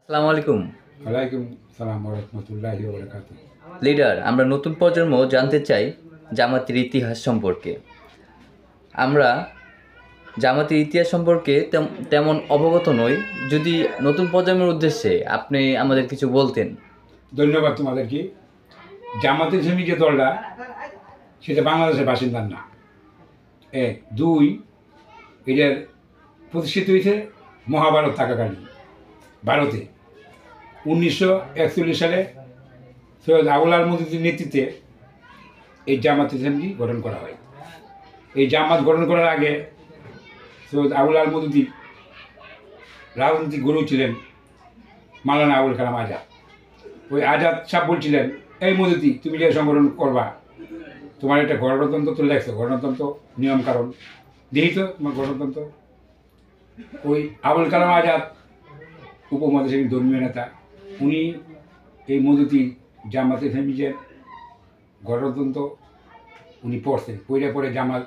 আসসালামু আলাইকুম। ওয়ালাইকুম সালাম রহমতুল্লাহি ওয়া বারাকাতুহু। লিডার, আমরা নতুন প্রজন্ম জানতে চাই জামাতের ইতিহাস সম্পর্কে। আমরা জামাতের ইতিহাস সম্পর্কে তেমন অবগত নই। যদি নতুন প্রজন্মের উদ্দেশ্যে আপনি আমাদের কিছু বলতেন। ধন্যবাদ তোমাদেরকে। জামাতে ইসলামী যে দলটা সেটা বাংলাদেশের বাসিন্দার না। এক দুই, এটার প্রতিষ্ঠিত হয়েছে মহাভারত থাকাকালীন ভারতে 1941 সালে সৈয়দ আবুল আল মওদুদির নেতৃত্বে এই জামাত ইসলামী গঠন করা হয়। এই জামাত গঠন করার আগে সৈয়দ আবুল আল মওদুদি রাজনৈতিক গুরু ছিলেন মাওলানা আবুল কালাম আজাদ। ওই আজাদ সাহেব বলছিলেন, এই মওদুদি, তুমি যে সংগঠন করবা, তোমার একটা গণতন্ত্র তো লেখছো, গণতন্ত্র নিয়ম কারণ দেখি তো তোমার গণতন্ত্র। ওই আবুল কালাম আজাদ উপমহাদেশের ধর্মীয় নেতা, উনি এই মওদুদি জামাত ইসলামীর গণতন্ত্র উনি পড়ছেন। পরে জামাত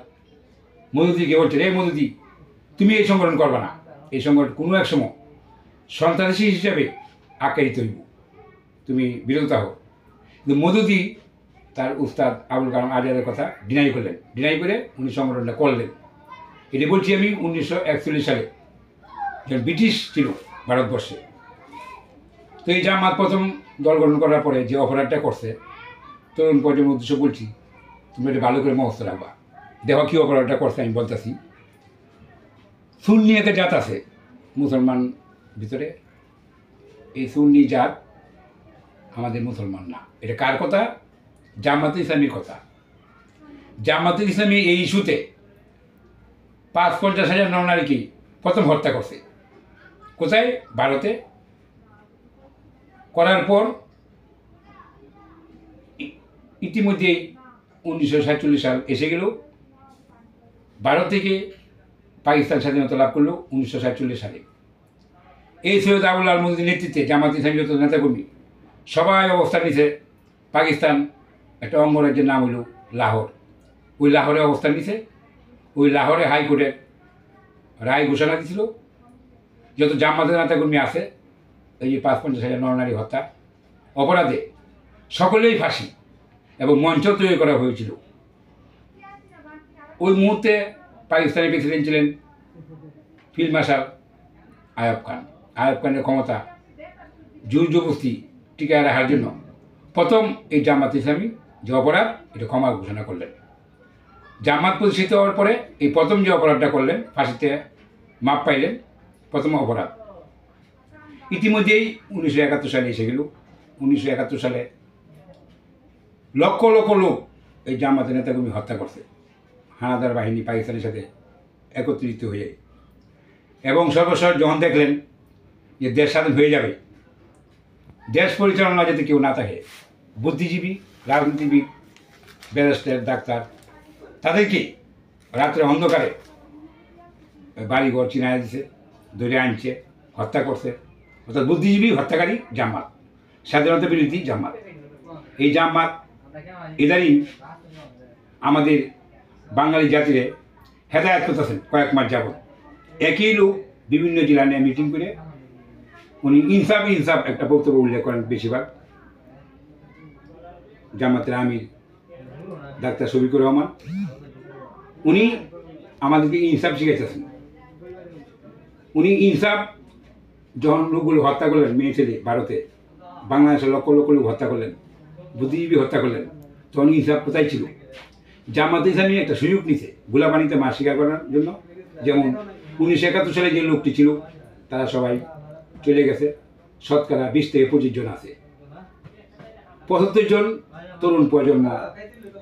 মওদুদিকে বলছেন, এই মওদুদি, তুমি এই সংগঠন করবা না, এই সংগঠন কোনো এক সময় সন্ত্রাসী হিসেবে আখ্যায়িত হইব, তুমি বিরত হও। কিন্তু মওদুদি তার উস্তাদ আবুল কালাম আজাদের কথা ডিনাই করলেন। ডিনাই করে উনি সংগঠনটা করলেন। এটি বলছি আমি 1941 সালে, যখন ব্রিটিশ ছিল ভারতবর্ষে। তো এই জামাত প্রথম দল গঠন করার পরে যে অপরাধটা করছে, তরুণ প্রজন্মের উদ্দেশ্য বলছি, তুমি এটা ভালো করে মুখস্থ রাখবা। দেখো কী অপরাধটা করছে আমি বলতেছি। সুন্নি একটা জাত আছে মুসলমান ভিতরে, এই সুন্নি জাত আমাদের মুসলমান না। এটা কার কথা? জামাতে ইসলামীর কথা। জামাতে ইসলামী এই ইস্যুতে ৫-৫০ হাজার নরনারীকে প্রথম হত্যা করছে। কোথায়? ভারতে। করার পর ইতিমধ্যেই 1947 সাল এসে গেল। ভারত থেকে পাকিস্তান স্বাধীনতা লাভ করলো 1947 সালে। এই সৈয়দ আবুল আল মওদুদির নেতৃত্বে জামাত ইসলামী যত নেতাকর্মী সবাই অবস্থান নিছে পাকিস্তান একটা অঙ্গরাজ্যের নাম হইল লাহোর। ওই লাহোরে অবস্থান নিছে। ওই লাহোরে হাইকোর্টের রায় ঘোষণা দিয়েছিল, যত জামাতের নেতাকর্মী আছে এই যে ৫-৫০ হাজার নরনারী হত্যা অপরাধে সকলেই ফাঁসি এবং মঞ্চ তৈরি করা হয়েছিল। ওই মুহূর্তে পাকিস্তানের প্রেসিডেন্ট ছিলেন ফিল্ড মার্শাল আইয়ুব খান। আইয়ুব খানের ক্ষমতা জোর জবরদস্তি টিকায় রাখার জন্য প্রথম এই জামাত ইসলামী যে অপরাধ, এটা ক্ষমা ঘোষণা করলেন। জামাত প্রতিষ্ঠিত হওয়ার পরে এই প্রথম যে অপরাধটা করলেন, ফাঁসিতে মাপ পাইলেন, প্রথম অপরাধ। ইতিমধ্যেই 1971 সালে এসে গেল। 1971 সালে লক্ষ লক্ষ লোক এই জামাতের নেতাকর্মী হত্যা করছে হানাদার বাহিনী পাকিস্তানের সাথে একত্রিত হয়ে। এবং সর্বশেষ যখন দেখলেন যে দেশ স্বাধীন হয়ে যাবে, দেশ পরিচালনা যাতে কেউ না থাকে, বুদ্ধিজীবী, রাজনীতিবিদ, ব্যারিস্টার, ডাক্তার, তাদেরকে রাত্রে অন্ধকারে বাড়িঘর চিনায় দিছে, ধরে আনছে, হত্যা করছে। অর্থাৎ বুদ্ধিজীবী হত্যাকারী জামাত, স্বাধীনতা বিরোধী জামাত। এই জামাত ইদানিং আমাদের বাঙালি জাতিরে হেদায়ত করতেছেন কয়েক মাস যাবৎ। একই লোক বিভিন্ন জেলা নিয়ে মিটিং করে উনি ইনসাফ একটা বক্তব্য উল্লেখ করেন। বেশিরভাগ জামাতের আমির ডাক্তার শফিকুর রহমান, উনি আমাদেরকে ইনসাফ শিখাইতেছেন। উনি ইনসাফ যখন লোকগুলো হত্যা করলেন, মেয়ে ছেলে ভারতে, বাংলাদেশের লক্ষ লক্ষ লোক হত্যা করলেন, বুদ্ধিজীবী হত্যা করলেন, তখন ইনসাফ কোথায় ছিল? জামাত ইসলামী একটা সুযোগ নিছে গোলাপানিতে মাছ শিকার করার জন্য। যেমন 1971 সালে যে লোকটি ছিল, তারা সবাই চলে গেছে। শতকরা 20 থেকে 25 জন আছে। 75 জন তরুণ প্রজন্ম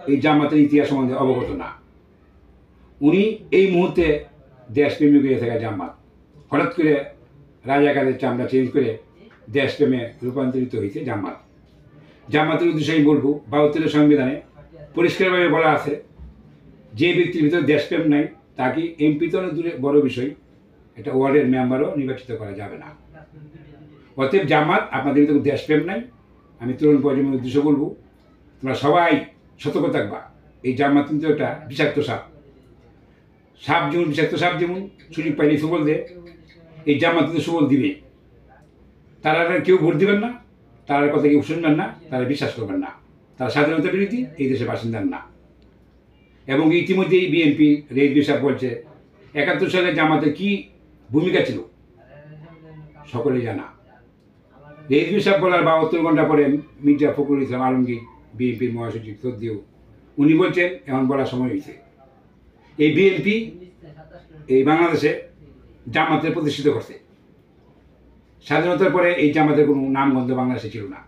এই জামাতের ইতিহাস সম্বন্ধে অবগত না। উনি এই মুহূর্তে দেশপ্রেমিক হয়ে থাকা জামাত হঠাৎ করে রাজাকারের চামড়া চেঞ্জ করে দেশপ্রেমে রূপান্তরিত হয়েছে জামাত। জামাতের উদ্দেশ্যে আমি বলবো, 72 সংবিধানে পরিষ্কারভাবে বলা আছে, যে ব্যক্তির ভিতরে দেশপ্রেম নাই তাকে এমপি তো দূরে বড় বিষয়, এটা ওয়ার্ডের মেম্বারও নির্বাচিত করা যাবে না। অতএব জামাত, আপনাদের ভিতরে দেশপ্রেম নাই। আমি তরুণ প্রজন্মের উদ্দেশ্য বলবো, তোমরা সবাই সতর্ক থাকবা। এই জামাত কিন্তু একটা বিষাক্ত সাপ যেমন বিষাক্ত সাপ, যেমন সুযোগ পাইলে সুবল দেয়, এই জামাত কিন্তু সুবল দিবে। তারা কেউ ভোট দিবেন না, তার কথা কেউ শুনবেন না, তারা বিশ্বাস করবেন না, তারা স্বাধীনতা বিরোধী, এই দেশের বাসিন্দার না। এবং ইতিমধ্যেই বিএনপি রেজভি সাহেব বলছে 71 সালে জামাতের কি ভূমিকা ছিল সকলেই জানা। রেজভি সাহেব বলার 72 ঘন্টা পরে মির্জা ফখরুল ইসলাম আলমগীর, বিএনপির মহাসচিব সদ্যীয়, উনি বলছেন এখন বলার সময় হয়েছে। এই বিএনপি এই বাংলাদেশে জামাতের প্রতিষ্ঠিত করছে। স্বাধীনতার পরে এই জামাতের কোনো নামগন্ধ বাংলাদেশে ছিল না।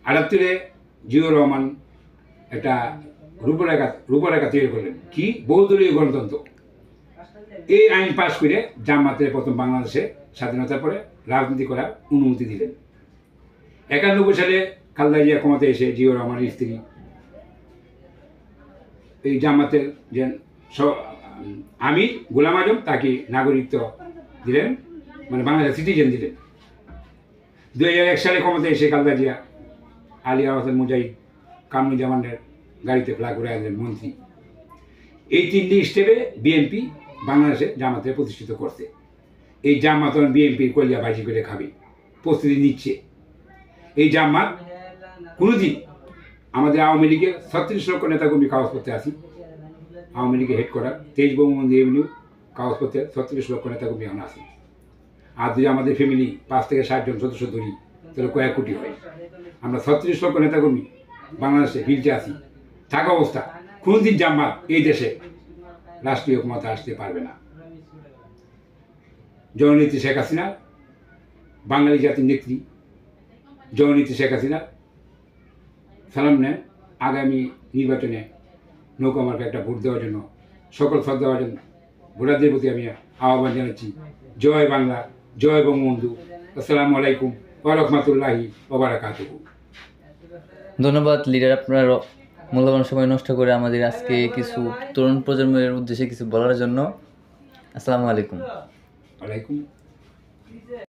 78-এ জিয়াউর রহমান একটা রূপরেখা তৈরি করলেন, কি বহুদলীয় গণতন্ত্র। এই আইন পাশ করে জামাতের প্রথম বাংলাদেশে স্বাধীনতার পরে রাজনীতি করার অনুমতি দিলেন। 91 সালে খালেদা জিয়া ক্ষমতায় এসে জিয়াউর রহমানের স্ত্রী এই জামাতের যে আমির গোলাম আজম তাকে নাগরিকত্ব দিলেন, মানে বাংলাদেশ সিটিজেন দিলেন। 2001 সালে ক্ষমতায় এসে খালেদা জিয়া আলী আহসান মুজাহিদ কামরুজ্জামানের গাড়িতে ফ্ল্যাগ উড়ে আসলেন মন্ত্রী। এই 3টি স্টেপে বিএনপি বাংলাদেশে জামাতে প্রতিষ্ঠিত করছে। এই জামাত বিএনপির কলিয়া বাজি করে খাবে, প্রস্তুতি নিচ্ছে। এই জামাত কোনোদিন আমাদের আওয়ামী লীগের 36 লক্ষ নেতাকর্মী কাগজপত্রে আসি, আওয়ামী লীগের হেডকোয়ার্টার 23 বঙ্গবন্ধু এভিনিউ কাগজপত্রে 36 লক্ষ নেতাকর্মী এখন আসি। আর যদি আমাদের ফ্যামিলি 5 থেকে 60 জন সদস্য ধরি তাহলে কয়েক কোটি হয়। আমরা 36 লক্ষ নেতাকর্মী বাংলাদেশে বিলতে আসি থাকা অবস্থা কোনোদিন জামাত এই দেশে রাষ্ট্রীয় ক্ষমতা আসতে পারবে না। জননেত্রী শেখ হাসিনা, বাঙালি জাতির নেত্রী জননেত্রী শেখ হাসিনা সালাম নেন আগামী নির্বাচনে নৌকা মার্কে একটা ভোট দেওয়ার জন্য সকল শ্রদ্ধাভাজন ভোটারদের প্রতি আমি আহ্বান জানাচ্ছি। জয় বাংলা, জয় বঙ্গবন্ধু। আসসালামু আলাইকুম ওয়া রাহমাতুল্লাহি ওয়া বারাকাতুহু। ধন্যবাদ লিডার, আপনার মূল্যবান সময় নষ্ট করে আমাদের আজকে কিছু তরুণ প্রজন্মের উদ্দেশ্যে কিছু বলার জন্য। আসসালামু আলাইকুম। ওয়ালাইকুম।